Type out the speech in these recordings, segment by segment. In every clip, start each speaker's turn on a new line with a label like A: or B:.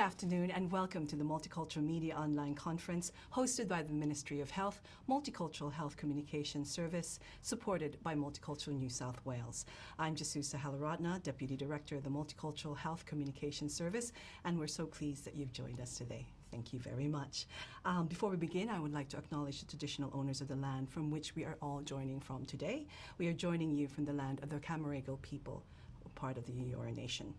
A: afternoon and welcome to the Multicultural Media Online Conference hosted by the Ministry of Health, Multicultural Health Communication Service, supported by Multicultural New South Wales. I'm Jesusa, Helaratne, Deputy Director of the Multicultural Health Communication Service, and we're so pleased that you've joined us today. Thank you very much. Before we begin, I would like to acknowledge the traditional owners of the land from which we are all joining from today. We are joining you from the land of the Camaragal people, part of the Eora Nation.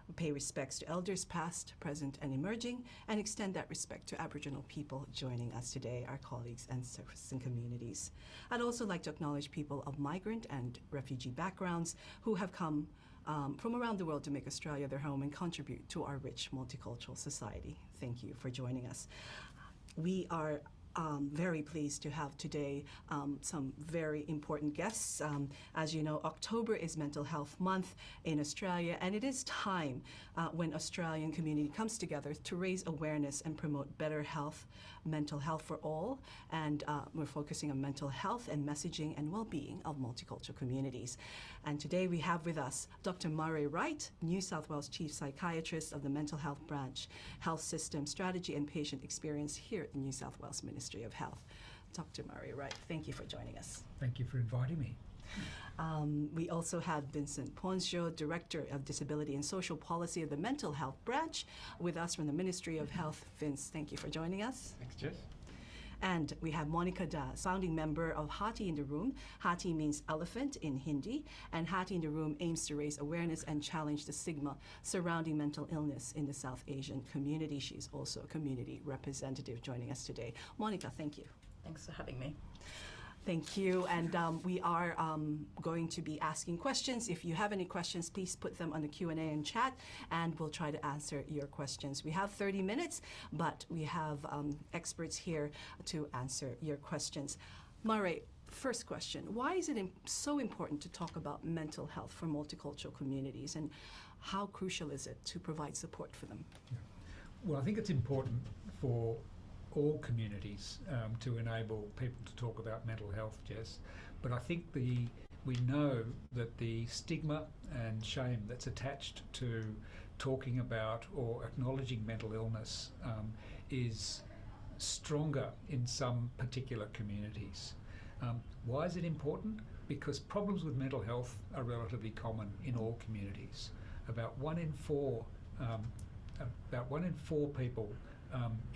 A: We pay respects to elders past, present, and emerging, and extend that respect to Aboriginal people joining us today, our colleagues and services and communities. I'd also like to acknowledge people of migrant and refugee backgrounds who have come from around the world to make Australia their home and contribute to our rich multicultural society. Thank you for joining us. We are very pleased to have today some very important guests. As you know, October is Mental Health Month in Australia, and it is time when Australian community comes together to raise awareness and promote better health, mental health for all, and we're focusing on mental health and messaging and well-being of multicultural communities. And today we have with us Dr. Murray Wright, New South Wales Chief Psychiatrist of the Mental Health Branch, Health System Strategy and Patient Experience here at the New South Wales Ministry of Health. Dr. Murray Wright, thank you for joining us.
B: Thank you for inviting me.
A: We also have Vincent Ponzi, Director of Disability and Social Policy of the Mental Health Branch, with us from the Ministry of Health. Vince, thank you for joining us.
C: Thanks, Jess.
A: And we have Monica Das, Founding Member of Haathi in the room. Haathi means elephant in Hindi, and Haathi in the room aims to raise awareness and challenge the stigma surrounding mental illness in the South Asian community. She's also a community representative joining us today. Monica, thank you.
D: Thanks for having me.
A: Thank you, and we are going to be asking questions. If you have any questions, please put them on the Q&A and chat, and we'll try to answer your questions. We have 30 minutes, but we have experts here to answer your questions. Murray, first question, why is it so important to talk about mental health for multicultural communities, and how crucial is it to provide support for them?
B: Yeah. Well, I think it's important for all communities to enable people to talk about mental health, Jess. But I think we know that the stigma and shame that's attached to talking about or acknowledging mental illness is stronger in some particular communities. Why is it important? Because problems with mental health are relatively common in all communities. About one in four people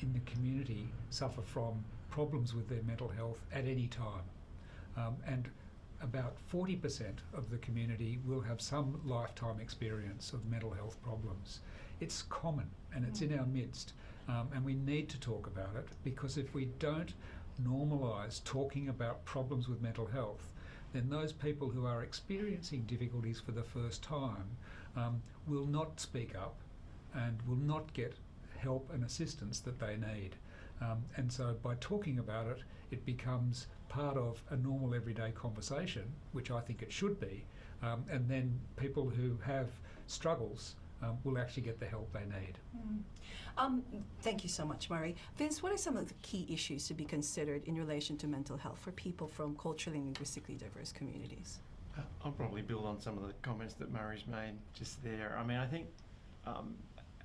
B: in the community suffer from problems with their mental health at any time. And about 40% of the community will have some lifetime experience of mental health problems. It's common and it's in our midst, and we need to talk about it, because if we don't normalise talking about problems with mental health, then those people who are experiencing difficulties for the first time will not speak up and will not get help and assistance that they need. And so by talking about it, it becomes part of a normal everyday conversation, which I think it should be, and then people who have struggles will actually get the help they need.
A: Thank you so much, Murray. Vince, what are some of the key issues to be considered in relation to mental health for people from culturally and linguistically diverse communities?
C: I'll probably build on some of the comments that Murray's made just there. I mean, I think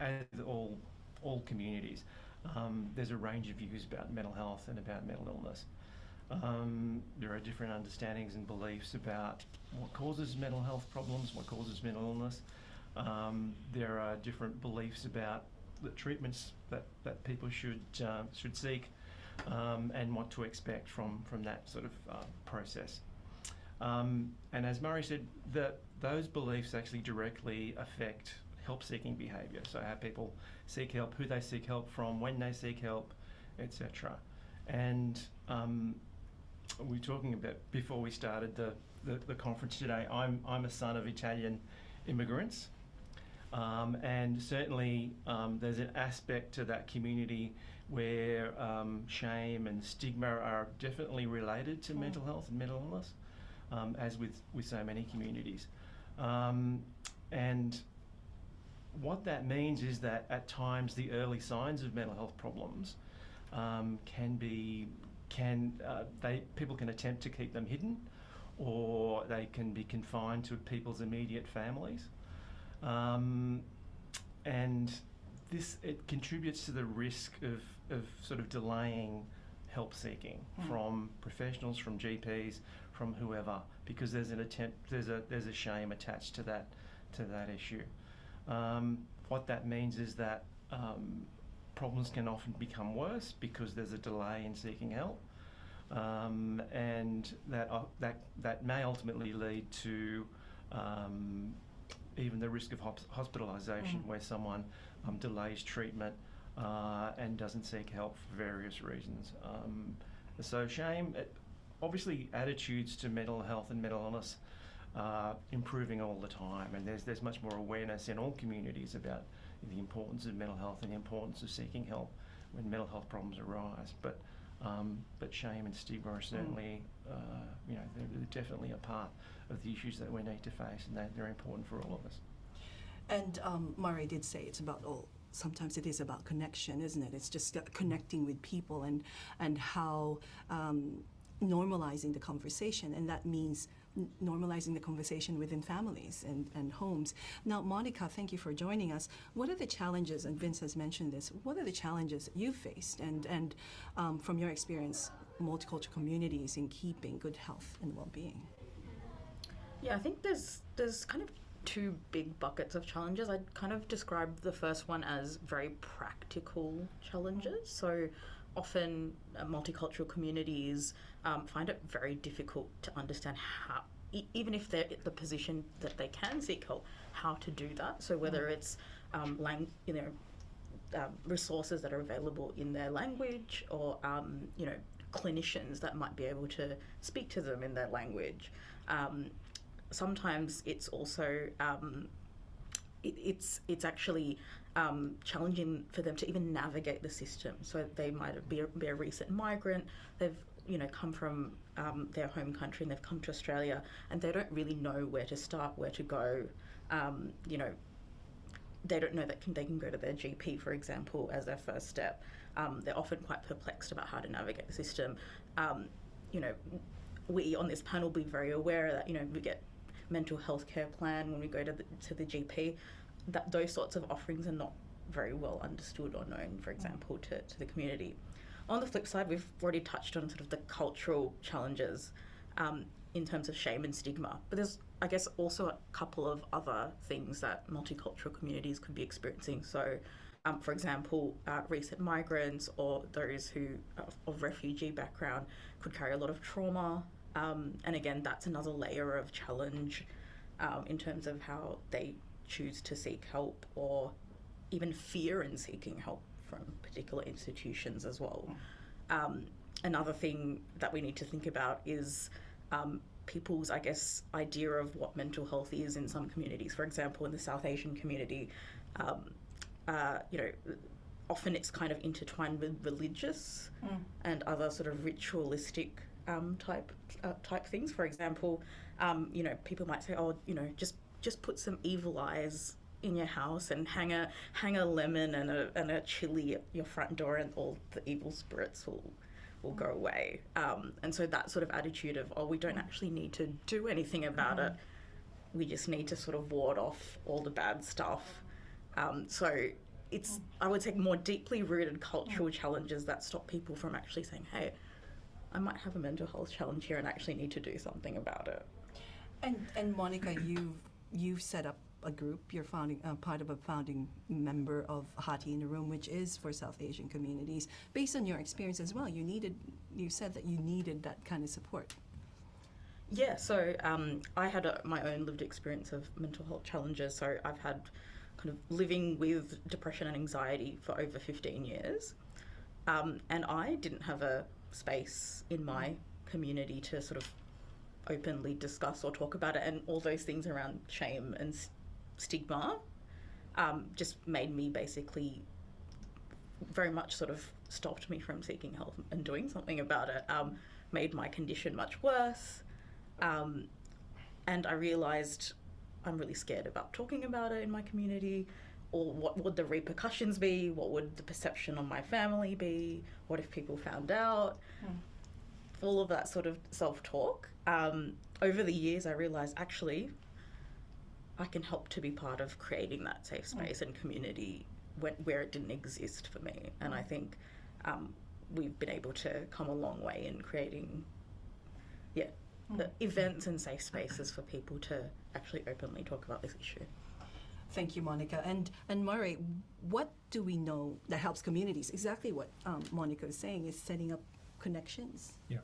C: as all communities, there's a range of views about mental health and about mental illness. There are different understandings and beliefs about what causes mental health problems, what causes mental illness. There are different beliefs about the treatments that people should seek, and what to expect from that sort of process. And as Murray said, those beliefs actually directly affect help-seeking behaviour, so how people seek help, who they seek help from, when they seek help, etc. And we were talking about, before we started the conference today, I'm a son of Italian immigrants, and certainly there's an aspect to that community where shame and stigma are definitely related to mental health and mental illness, as with so many communities. And what that means is that at times the early signs of mental health problems people can attempt to keep them hidden, or they can be confined to people's immediate families. And it contributes to the risk of sort of delaying help seeking from professionals, from GPs, from whoever, because there's a shame attached to that issue. What that means is that problems can often become worse because there's a delay in seeking help, and that may ultimately lead to even the risk of hospitalisation, where someone delays treatment and doesn't seek help for various reasons. So shame, obviously attitudes to mental health and mental illness are improving all the time, and there's much more awareness in all communities about the importance of mental health and the importance of seeking help when mental health problems arise. But shame and stigma are certainly, they're definitely a part of the issues that we need to face, and they're important for all of us.
A: And Murray did say it's about sometimes it is about connection, isn't it? It's just connecting with people and how normalizing the conversation, and that means normalizing the conversation within families and homes. Now, Monica, thank you for joining us. What are the challenges, and Vince has mentioned this, what are the challenges you've faced and from your experience, multicultural communities in keeping good health and well-being?
D: Yeah, I think there's kind of two big buckets of challenges. I'd kind of describe the first one as very practical challenges. So often multicultural communities find it very difficult to understand how, even if they're at the position that they can seek help, how to do that. So whether it's resources that are available in their language, or clinicians that might be able to speak to them in their language. Sometimes it's also it's actually challenging for them to even navigate the system. So they might be a recent migrant. They've come from their home country and they've come to Australia, and they don't really know where to start, where to go. They don't know that they can go to their GP, for example, as their first step. They're often quite perplexed about how to navigate the system. We on this panel be very aware that we get mental health care plan when we go to the GP. That those sorts of offerings are not very well understood or known, for example, to the community. On the flip side, we've already touched on sort of the cultural challenges in terms of shame and stigma, but there's, I guess, also a couple of other things that multicultural communities could be experiencing. So, for example, recent migrants or those who of refugee background could carry a lot of trauma, and again, that's another layer of challenge in terms of how they choose to seek help, or even fear in seeking help from particular institutions as well. Another thing that we need to think about is people's, I guess, idea of what mental health is in some communities. For example, in the South Asian community, often it's kind of intertwined with religious and other sort of ritualistic type things. For example, people might say, just put some evil eyes in your house and hang a lemon and a chili at your front door, and all the evil spirits will go away. And so that sort of attitude of, we don't actually need to do anything about it. We just need to sort of ward off all the bad stuff. So it's, I would say, more deeply rooted cultural challenges that stop people from actually saying, hey, I might have a mental health challenge here and actually need to do something about it.
A: And Monica, you've set up a group. You're part of a founding member of Haathi in the Room, which is for South Asian communities. Based on your experience as well, you said that you needed that kind of support.
D: Yeah, so I had my own lived experience of mental health challenges. So I've had kind of living with depression and anxiety for over 15 years. And I didn't have a space in my community to sort of openly discuss or talk about it, and all those things around shame and stigma just made me basically very much sort of stopped me from seeking help and doing something about it, made my condition much worse, and I realised I'm really scared about talking about it in my community. Or what would the repercussions be? What would the perception on my family be? What if people found out? All of that sort of self-talk. Over the years, I realised actually I can help to be part of creating that safe space and community where it didn't exist for me. And I think we've been able to come a long way in creating, the events and safe spaces for people to actually openly talk about this issue.
A: Thank you, Monica. And Murray, what do we know that helps communities? Exactly what Monica is saying is setting up connections.
B: Yeah.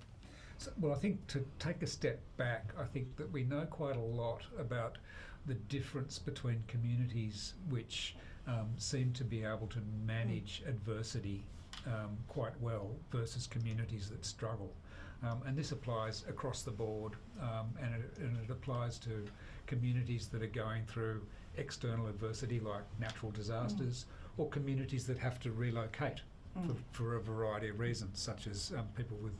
B: So, well, I think to take a step back, I think that we know quite a lot about the difference between communities which seem to be able to manage adversity quite well versus communities that struggle. And this applies across the board, and it applies to communities that are going through external adversity like natural disasters, or communities that have to relocate for a variety of reasons, such as people with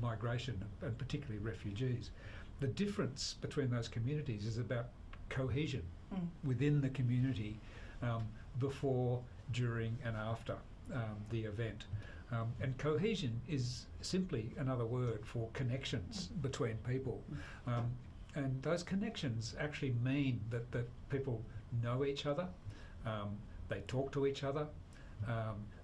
B: migration and particularly refugees. The difference between those communities is about cohesion within the community before, during and after the event. And cohesion is simply another word for connections between people. And those connections actually mean that people know each other, they talk to each other,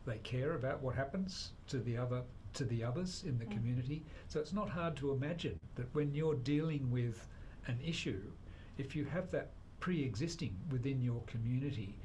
B: they care about what happens to the others in the community. So it's not hard to imagine that when you're dealing with an issue, if you have that pre-existing within your community,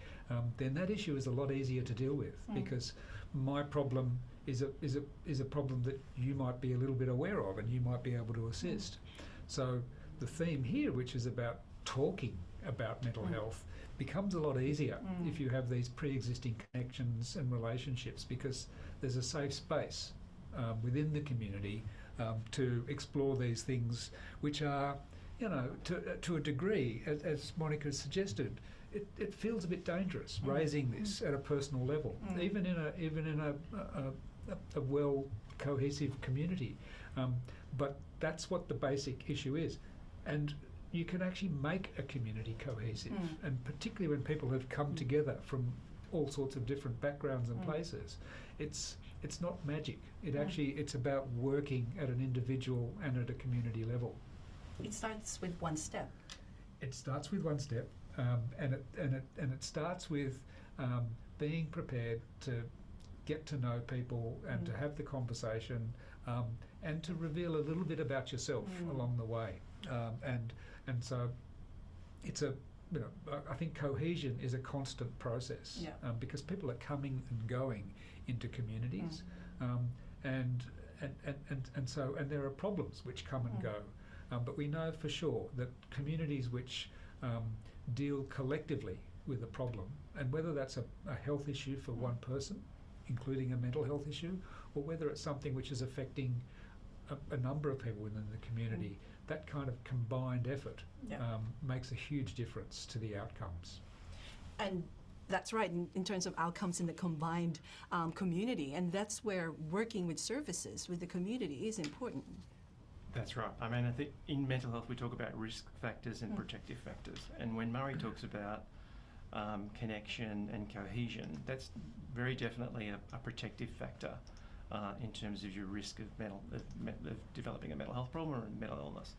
B: then that issue is a lot easier to deal with, because my problem is a problem that you might be a little bit aware of and you might be able to assist. So the theme here, which is about talking about mental health, becomes a lot easier if you have these pre-existing connections and relationships, because there's a safe space within the community to explore these things, which are, to a degree, as Monica suggested, it feels a bit dangerous raising this at a personal level, even in a well cohesive community. But that's what the basic issue is, and you can actually make a community cohesive, and particularly when people have come together from all sorts of different backgrounds and places. It's not magic. It's about working at an individual and at a community level.
A: It starts with one step.
B: It starts with one step, and it starts with being prepared to get to know people and to have the conversation, and to reveal a little bit about yourself along the way. And so it's I think cohesion is a constant process, because people are coming and going into communities, and there are problems which come and go. But we know for sure that communities which deal collectively with a problem, and whether that's a health issue for one person, including a mental health issue, or whether it's something which is affecting a number of people within the community, that kind of combined effort makes a huge difference to the outcomes.
A: And that's right, in terms of outcomes in the combined community, and that's where working with services with the community is important.
C: That's right. I mean, I think in mental health we talk about risk factors and protective factors, and when Murray talks about connection and cohesion, that's very definitely a protective factor in terms of your risk of developing a mental health problem or a mental illness.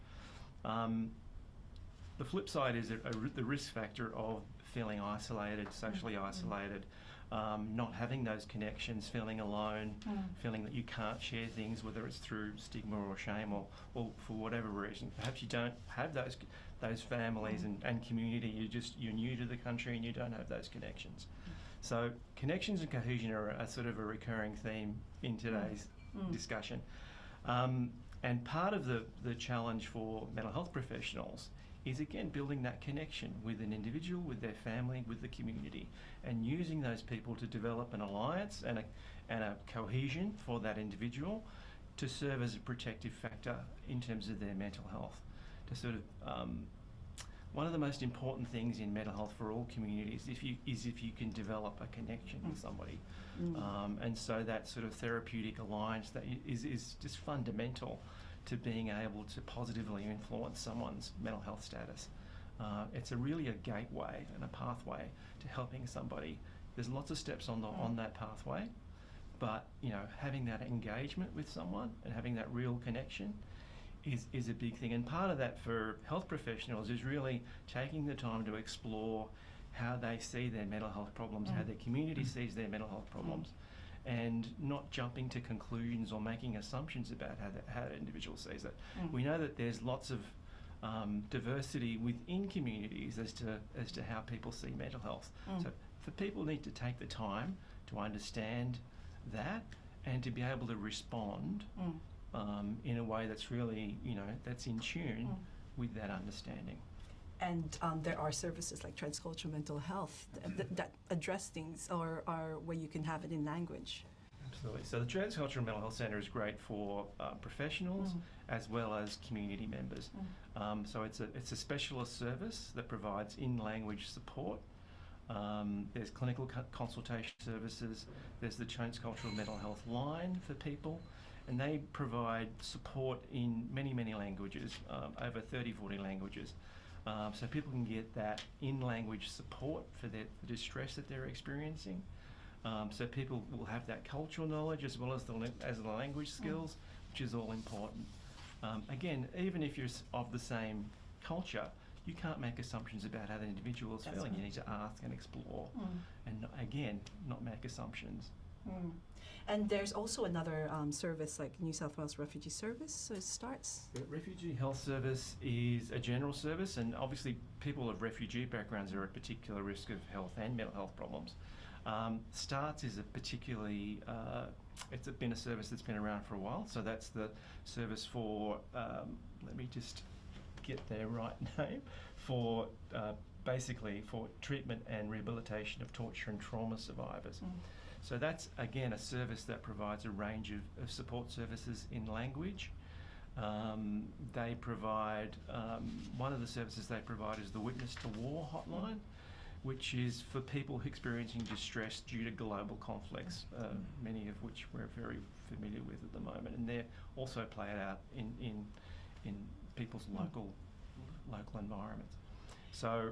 C: The flip side is the risk factor of feeling isolated, socially isolated, not having those connections, feeling alone, feeling that you can't share things, whether it's through stigma or shame or for whatever reason. Perhaps you don't have those families and community. You're new to the country and you don't have those connections. So connections and cohesion are a sort of a recurring theme in today's discussion. And part of the challenge for mental health professionals is, again, building that connection with an individual, with their family, with the community, and using those people to develop an alliance and a cohesion for that individual to serve as a protective factor in terms of their mental health. To sort of one of the most important things in mental health for all communities is if you can develop a connection with somebody, and so that sort of therapeutic alliance that is just fundamental to being able to positively influence someone's mental health status. It's really a gateway and a pathway to helping somebody. There's lots of steps on that pathway, but having that engagement with someone and having that real connection is a big thing. And part of that for health professionals is really taking the time to explore how they see their mental health problems, how their community sees their mental health problems, and not jumping to conclusions or making assumptions about how the individual sees it. We know that there's lots of diversity within communities as to how people see mental health. So for people need to take the time to understand that and to be able to respond in a way that's really, that's in tune with that understanding.
A: And there are services like transcultural mental health that address things or where you can have it in language.
C: Absolutely. So the Transcultural Mental Health Centre is great for professionals as well as community members. So it's a specialist service that provides in-language support. There's clinical consultation services. There's the Transcultural Mental Health line for people, and they provide support in many, many languages, over 30, 40 languages. So people can get that in-language support for the distress that they're experiencing. So people will have that cultural knowledge as well as the language skills, which is all important. Again, even if you're of the same culture, you can't make assumptions about how the individual is feeling. You need to ask and explore, and again, not make assumptions.
A: And there's also another service like New South Wales Refugee Service, so it starts.
C: The Refugee Health Service is a general service, and obviously people of refugee backgrounds are at particular risk of health and mental health problems. STARTS is a particularly, it's been a service that's been around for a while, so that's the service for, let me just get their right name, for basically for treatment and rehabilitation of torture and trauma survivors. So that's, again, a service that provides a range of support services in language. They provide, one of the services they provide is the Witness to War hotline, which is for people experiencing distress due to global conflicts, many of which we're very familiar with at the moment. And they're also played out in people's local environments. So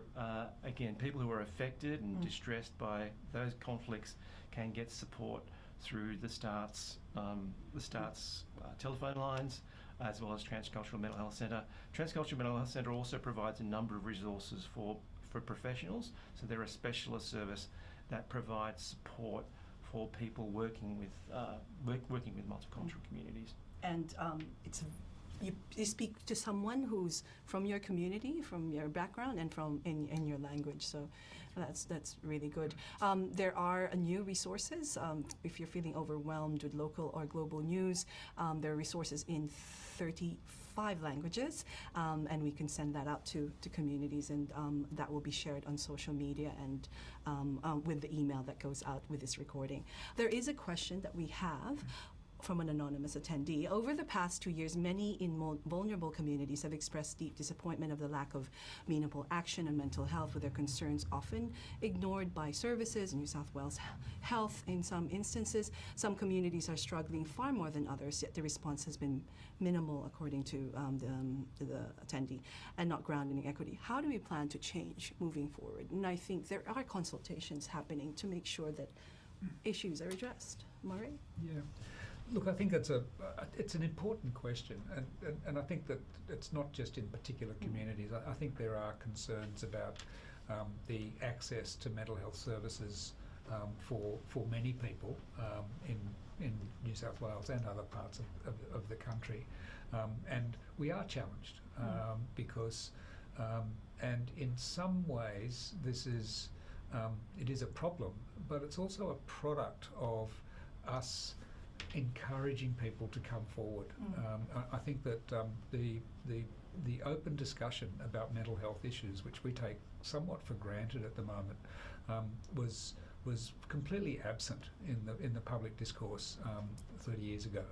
C: again, people who are affected and distressed by those conflicts can get support through the STARTS telephone lines, as well as Transcultural Mental Health Centre. Transcultural Mental Health Centre also provides a number of resources for professionals. So they're a specialist service that provides support for people working with multicultural communities.
A: And you speak to someone who's from your community, from your background, and from in your language. So that's really good. There are new resources. If you're feeling overwhelmed with local or global news, there are resources in 35 languages, and we can send that out to communities, and that will be shared on social media and with the email that goes out with this recording. There is a question that we have from an anonymous attendee. Over the past 2 years, many in vulnerable communities have expressed deep disappointment of the lack of meaningful action on mental health, with their concerns often ignored by services, New South Wales Health in some instances. Some communities are struggling far more than others, yet the response has been minimal, according to the attendee, and not grounded in equity. How do we plan to change moving forward? And I think there are consultations happening to make sure that issues are addressed. Murray?
B: Yeah. Look, I think it's an important question, and I think that it's not just in particular communities. I think there are concerns about the access to mental health services for many people in New South Wales and other parts of the country, and we are challenged because, and in some ways, it is a problem, but it's also a product of us encouraging people to come forward. I think that the open discussion about mental health issues, which we take somewhat for granted at the moment, was completely absent in the public discourse 30 years ago.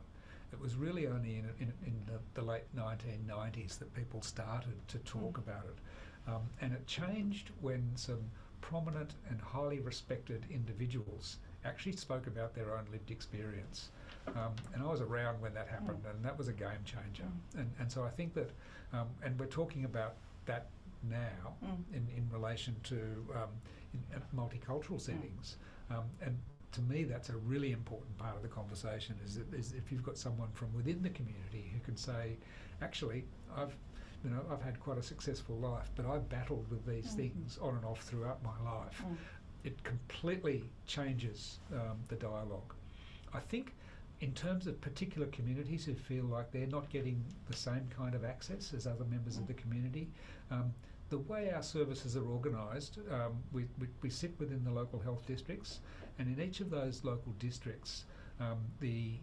B: It was really only in the late 1990s that people started to talk about it, and it changed when some prominent and highly respected individuals actually spoke about their own lived experience. And I was around when that happened, and that was a game changer. And so I think that, and we're talking about that now in relation to in multicultural settings. And to me, that's a really important part of the conversation, is if you've got someone from within the community who can say, actually, you know, I've had quite a successful life, but I've battled with these things on and off throughout my life. It completely changes the dialogue. I think in terms of particular communities who feel like they're not getting the same kind of access as other members of the community, the way our services are organised, we sit within the local health districts, and in each of those local districts, the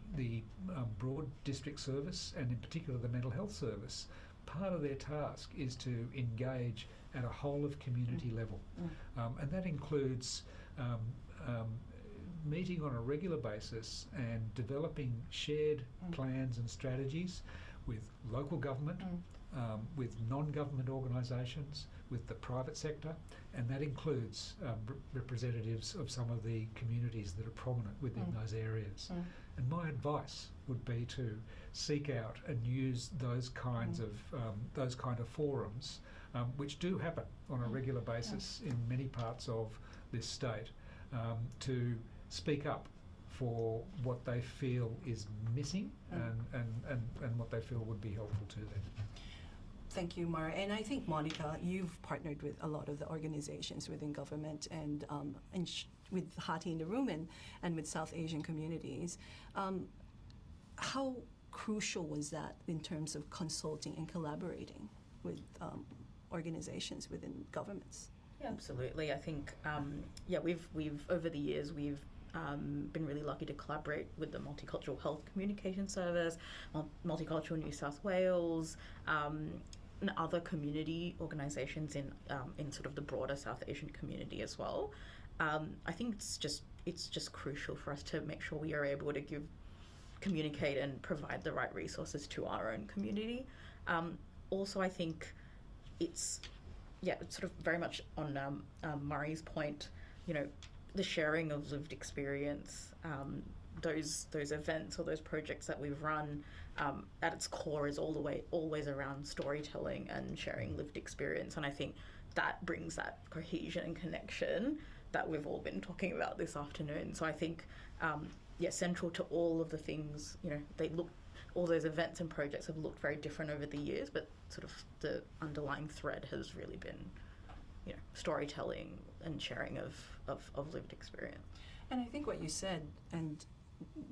B: broad district service, and in particular the mental health service, part of their task is to engage at a whole of community level, and that includes meeting on a regular basis and developing shared plans and strategies with local government, with non-government organisations, with the private sector, and that includes representatives of some of the communities that are prominent within those areas. And my advice would be to seek out and use those kinds of forums, which do happen on a regular basis in many parts of this state, to speak up for what they feel is missing and what they feel would be helpful to them.
A: Thank you, Mara. And I think, Monica, you've partnered with a lot of the organizations within government and with Haathi in the room and with South Asian communities. How crucial was that in terms of consulting and collaborating with organizations within governments?
D: Yeah, absolutely. I think, we've over the years, we've been really lucky to collaborate with the Multicultural Health Communication Service, Multicultural New South Wales, and other community organisations in sort of the broader South Asian community as well. I think it's just crucial for us to make sure we are able to communicate and provide the right resources to our own community. Also, I think it's sort of very much on Murray's point, you know, the sharing of lived experience, those events or those projects that we've run, at its core is always around storytelling and sharing lived experience. And I think that brings that cohesion and connection that we've all been talking about this afternoon. So I think, central to all of the things, you know, all those events and projects have looked very different over the years, but sort of the underlying thread has really been, you know, storytelling and sharing of lived experience.
A: And I think what you said, and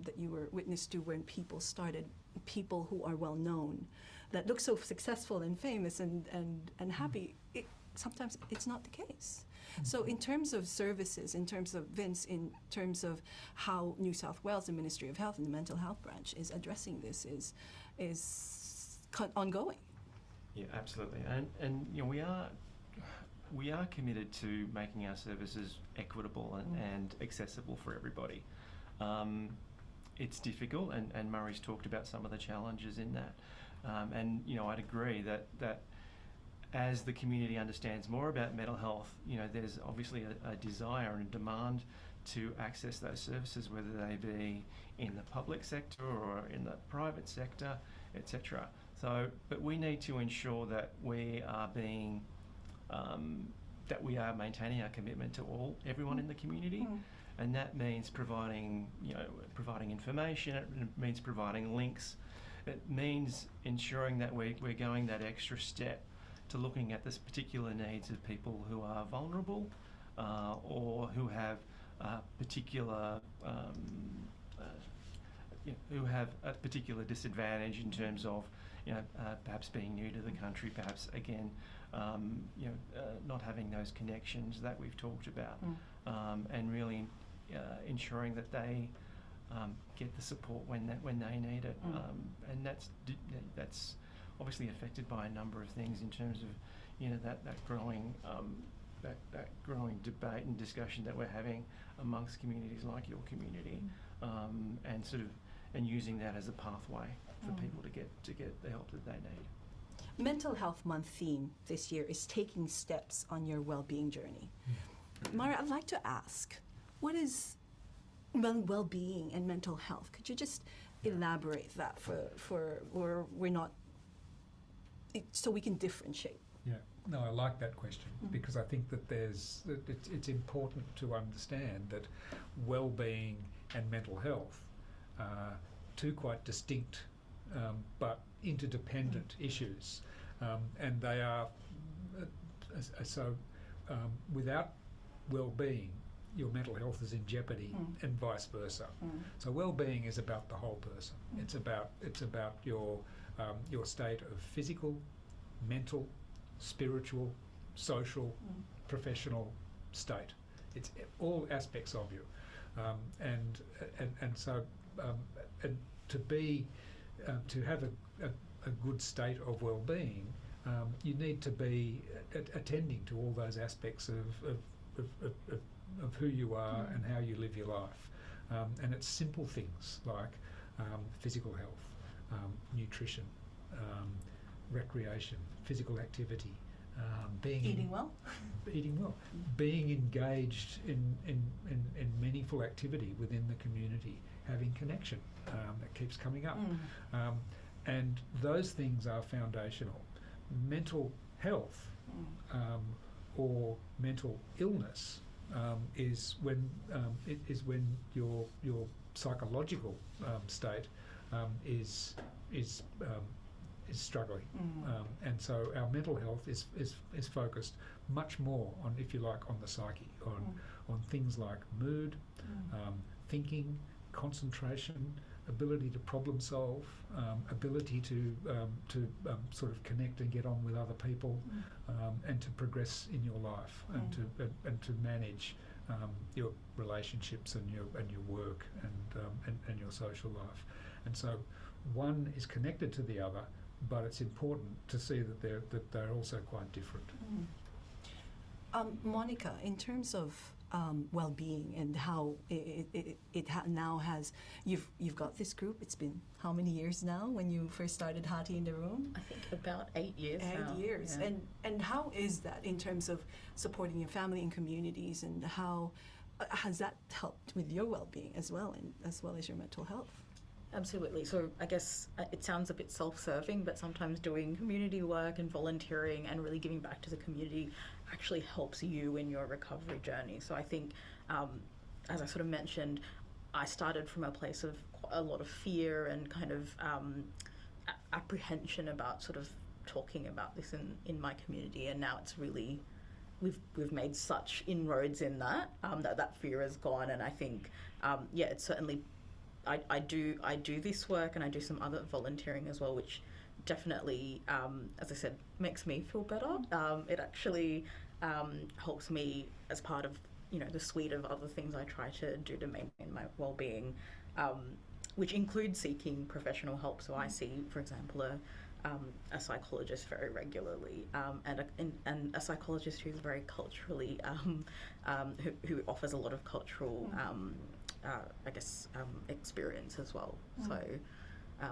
A: that you were witness to when people who are well known, that look so successful and famous and happy, sometimes it's not the case. So in terms of services, in terms of Vince, in terms of how New South Wales, the Ministry of Health and the Mental Health Branch is addressing this is ongoing.
C: Yeah, absolutely. And you know, we are committed to making our services equitable and accessible for everybody. It's difficult, and Murray's talked about some of the challenges in that. And you know, I'd agree that as the community understands more about mental health, you know, there's obviously a desire and a demand to access those services, whether they be in the public sector or in the private sector, etc. So, but we need to ensure that we are maintaining our commitment to everyone in the community, and that means providing information. It means providing links. It means ensuring that we're going that extra step to looking at the particular needs of people who are vulnerable or who have particular disadvantage in terms of, you know, perhaps being new to the country, perhaps again, not having those connections that we've talked about, and really ensuring that they get the support when they need it, and that's obviously affected by a number of things in terms of, you know, that growing debate and discussion that we're having amongst communities like your community, and using that as a pathway for people to get the help that they need.
A: Mental Health Month theme this year is taking steps on your well-being journey. Mara, I'd like to ask, what is well-being and mental health? Could you just elaborate that so we can differentiate?
B: Yeah, no, I like that question because I think that it's important to understand that well-being and mental health are two quite distinct but interdependent issues. and they are without well-being, your mental health is in jeopardy, and vice versa. So well-being is about the whole person. It's about your state of physical, mental, spiritual, social, professional state. It's all aspects of you, and so to have a good state of well-being, you need to be attending to all those aspects of who you are and how you live your life, and it's simple things like physical health, nutrition, recreation, physical activity, eating well, being engaged in meaningful activity within the community, having connection that keeps coming up, and those things are foundational. Mental health or mental illness is when your psychological state is struggling, and so our mental health is focused much more on, if you like, on the psyche, on things like mood, thinking, concentration, ability to problem solve, ability to sort of connect and get on with other people, and to progress in your life, and to manage your relationships and your work and your social life. And so one is connected to the other, but it's important to see that they're also quite different.
A: Monica, in terms of well-being and how now has, you've got this group. It's been how many years now when you first started Haathi in the Room?
D: I think about 8 years now.
A: 8 years.
D: Yeah.
A: And how is that in terms of supporting your family and communities, and how has that helped with your well-being as well, and as well as your mental health?
D: Absolutely. So I guess it sounds a bit self-serving, but sometimes doing community work and volunteering and really giving back to the community actually helps you in your recovery journey. So I think, as I sort of mentioned, I started from a place of a lot of fear and kind of apprehension about sort of talking about this in my community, and now it's really, we've made such inroads in that, that fear is gone. And I think, it's certainly, I do this work, and I do some other volunteering as well, which definitely, as I said, makes me feel better. It actually helps me as part of, the suite of other things I try to do to maintain my well-being, which includes seeking professional help. So I see, for example, a psychologist very regularly, and a psychologist who's very culturally, who offers a lot of cultural experience as well. So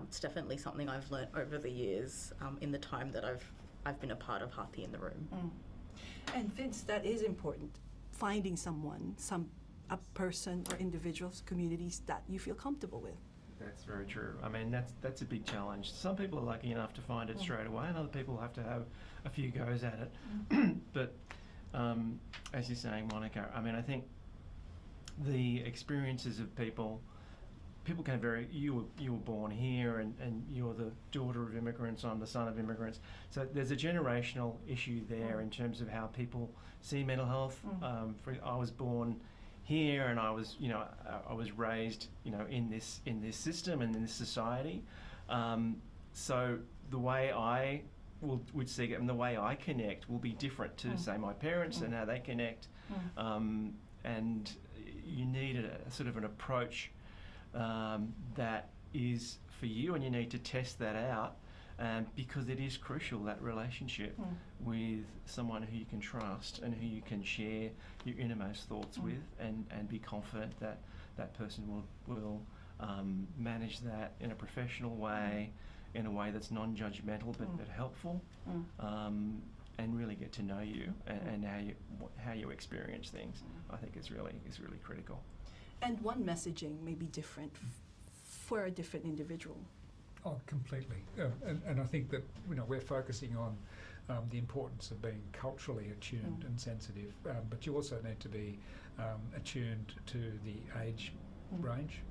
D: it's definitely something I've learnt over the years, in the time that I've been a part of Haathi in the Room.
A: And Vince, that is important, finding someone, a person or individuals, communities that you feel comfortable with.
C: That's very true. I mean, that's a big challenge. Some people are lucky enough to find it straight away, and other people have to have a few goes at it. But as you're saying, Monica, I mean, I think the experiences of people can vary. You were born here, and you're the daughter of immigrants, I'm the son of immigrants. So there's a generational issue there in terms of how people see mental health. I was born here, and I was raised, in this system and in this society. So the way I would see it and the way I connect will be different to, say, my parents and how they connect. And you need a sort of an approach that is for you, and you need to test that out, because it is crucial, that relationship with someone who you can trust and who you can share your innermost thoughts with, and be confident that that person will manage that in a professional way, in a way that's non-judgmental but helpful, and really get to know you and how you experience things. I think is really critical.
A: And one messaging may be different for a different individual.
B: Oh, completely. And I think that we're focusing on the importance of being culturally attuned and sensitive, but you also need to be attuned to the age range.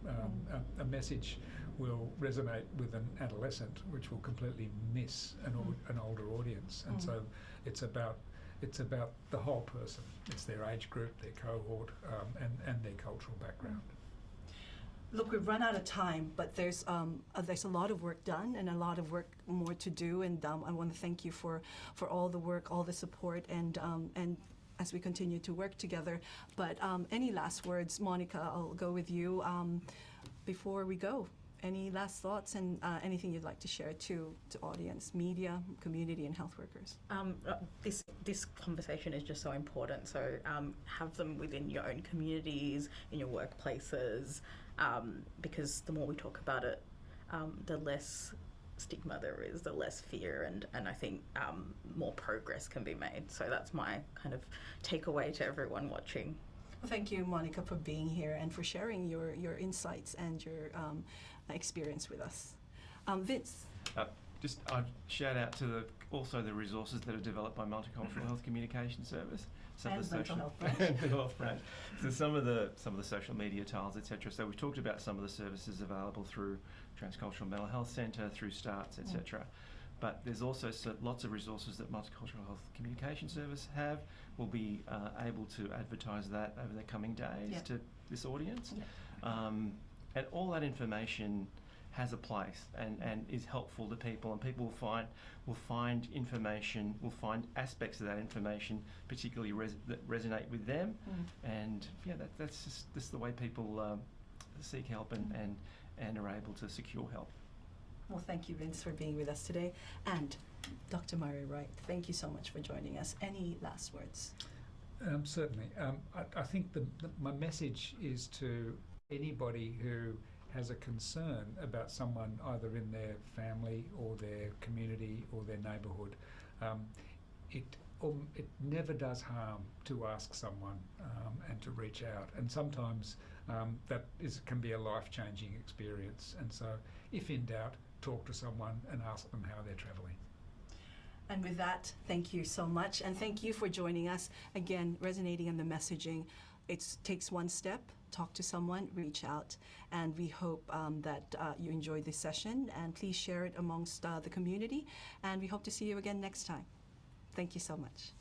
B: A message will resonate with an adolescent, which will completely miss an older audience, and so it's about the whole person. It's their age group, their cohort, and their cultural background.
A: Look, we've run out of time, but there's a lot of work done and a lot of work more to do, and I want to thank you for all the work, all the support, and as we continue to work together. But any last words, Monica? I'll go with you before we go. Any last thoughts and anything you'd like to share to audience, media, community, and health workers?
D: This conversation is just so important. So have them within your own communities, in your workplaces, because the more we talk about it, the less stigma there is, the less fear, and I think more progress can be made. So that's my kind of takeaway to everyone watching.
A: Well, thank you, Monica, for being here and for sharing your insights and your experience with us. Vince?
C: Just shout out to also the resources that are developed by Multicultural Health Communication Service.
A: And mental health branch.
C: Mental health branch. So some of the social media tiles, etc. So we've talked about some of the services available through Transcultural Mental Health Centre, through STARTS, etc. But there's also lots of resources that Multicultural Health Communication Service have. We'll be able to advertise that over the coming days to this audience. And all that information has a place and is helpful to people, and people will find information, will find aspects of that information particularly that resonate with them. And that's just the way people seek help and are able to secure help.
A: Well, thank you, Vince, for being with us today. And Dr. Murray Wright, thank you so much for joining us. Any last words?
B: Certainly. I think my message is to anybody who has a concern about someone either in their family or their community or their neighbourhood. It never does harm to ask someone and to reach out, and sometimes can be a life-changing experience. And so if in doubt, talk to someone and ask them how they're travelling.
A: And with that, thank you so much, and thank you for joining us. Again, resonating on the messaging, it takes one step. Talk to someone, reach out, and we hope that you enjoyed this session, and please share it amongst the community, and we hope to see you again next time. Thank you so much.